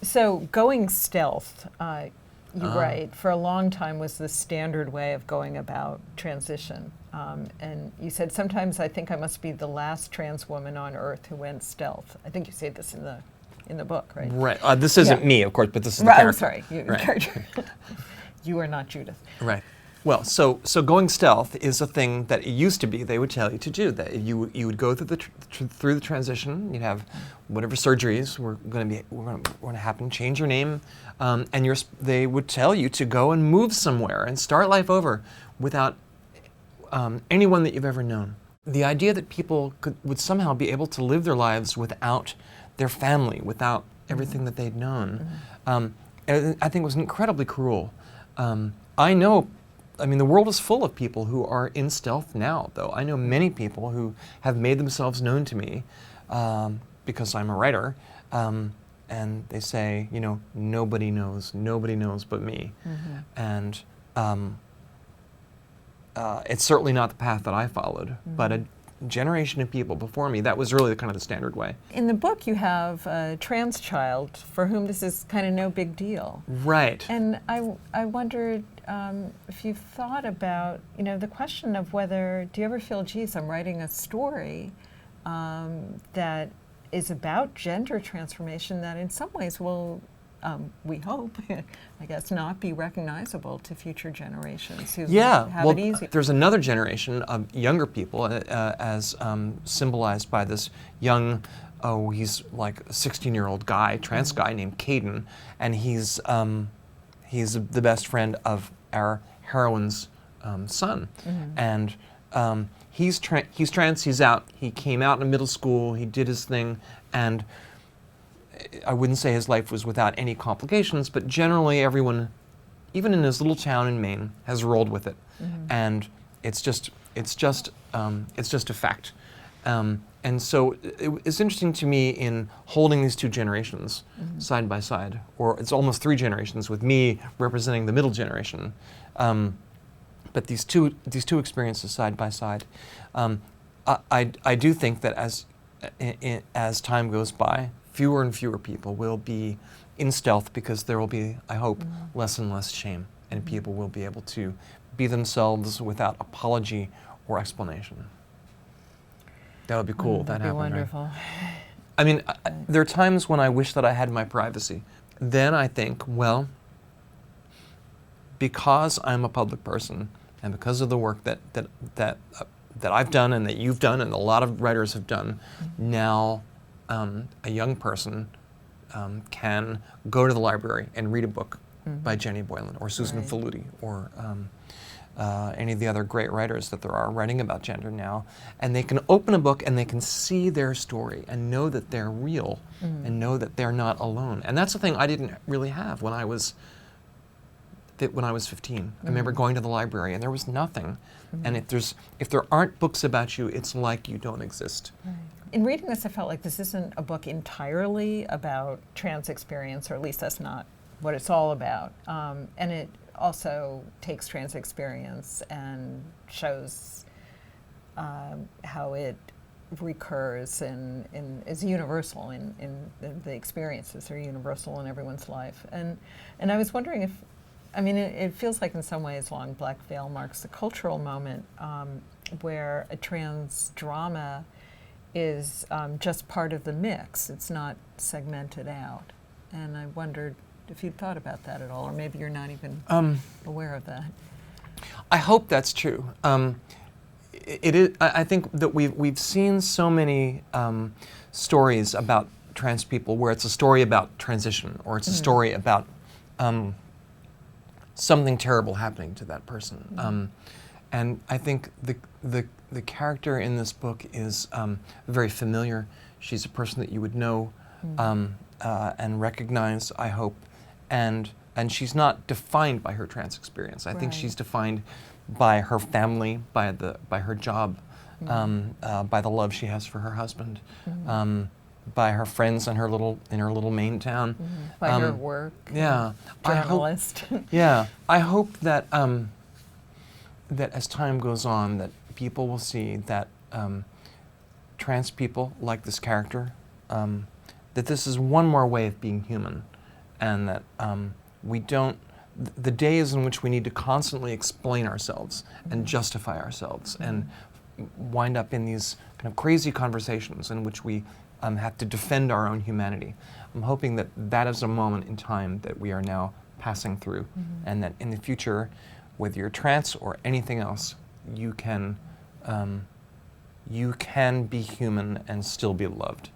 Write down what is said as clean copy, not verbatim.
So going stealth, you write, for a long time was the standard way of going about transition. And you said, sometimes I think I must be the last trans woman on earth who went stealth. I think you say this in the book, right? Right. This isn't me, of course, but this is the character. I'm sorry, character. You are not Judith. Right. Well, so going stealth is a thing that it used to be they would tell you to do. That you would go through the transition. You'd have whatever surgeries were going to happen. Change your name, and they would tell you to go and move somewhere and start life over without anyone that you've ever known. The idea that people would somehow be able to live their lives without their family, without everything that they'd known, I think was incredibly cruel. I mean, the world is full of people who are in stealth now, though. I know many people who have made themselves known to me because I'm a writer, and they say, you know, nobody knows but me. And it's certainly not the path that I followed, but a generation of people before me, that was really kind of the standard way. In the book, you have a trans child for whom this is kind of no big deal. Right. And I wondered if you've thought about, you know, the question of whether, do you ever feel, geez, I'm writing a story that is about gender transformation that in some ways will, we hope, I guess, not be recognizable to future generations who have it easy. There's another generation of younger people, as symbolized by this young, he's like a 16-year-old guy, trans guy named Caden, and he's the best friend of our heroine's son, and he's trans. He's out. He came out in middle school. He did his thing, and I wouldn't say his life was without any complications, but generally everyone, even in his little town in Maine, has rolled with it, and it's just a fact. And so it's interesting to me in holding these two generations side by side, or it's almost three generations with me representing the middle generation. But these two experiences side by side, I do think that as time goes by, fewer and fewer people will be in stealth because there will be, I hope, less and less shame, and people will be able to be themselves without apology or explanation. That would be cool if that happened. That'd be wonderful. Right? I mean, there are times when I wish that I had my privacy. Then I think, well, because I'm a public person and because of the work that I've done and that you've done and a lot of writers have done, now a young person can go to the library and read a book by Jenny Boylan or Susan Faludi or any of the other great writers that there are writing about gender now, and they can open a book and they can see their story and know that they're real and know that they're not alone. And that's the thing I didn't really have when I was 15. I remember going to the library and there was nothing. And if there aren't books about you, it's like you don't exist. Right. In reading this, I felt like this isn't a book entirely about trans experience, or at least that's not what it's all about. And it also takes trans experience and shows how it recurs and is universal in the experiences are universal in everyone's life. And I was wondering if, I mean, it feels like in some ways Long Black Veil marks a cultural moment where a trans drama is just part of the mix. It's not segmented out. And I wondered if you'd thought about that at all, or maybe you're not even aware of that. I hope that's true. It is. I think that we've seen so many stories about trans people where it's a story about transition, or it's a story about something terrible happening to that person. And I think the character in this book is very familiar. She's a person that you would know and recognize, I hope. And she's not defined by her trans experience. I think she's defined by her family, by her job, by the love she has for her husband, by her friends in her little Maine town, by her work. Yeah, journalist. I hope that that as time goes on, that people will see that trans people like this character, that this is one more way of being human. and that we don't. The days in which we need to constantly explain ourselves and justify ourselves and wind up in these kind of crazy conversations in which we have to defend our own humanity. I'm hoping that that is a moment in time that we are now passing through, and that in the future, whether you're trans or anything else, you can be human and still be loved.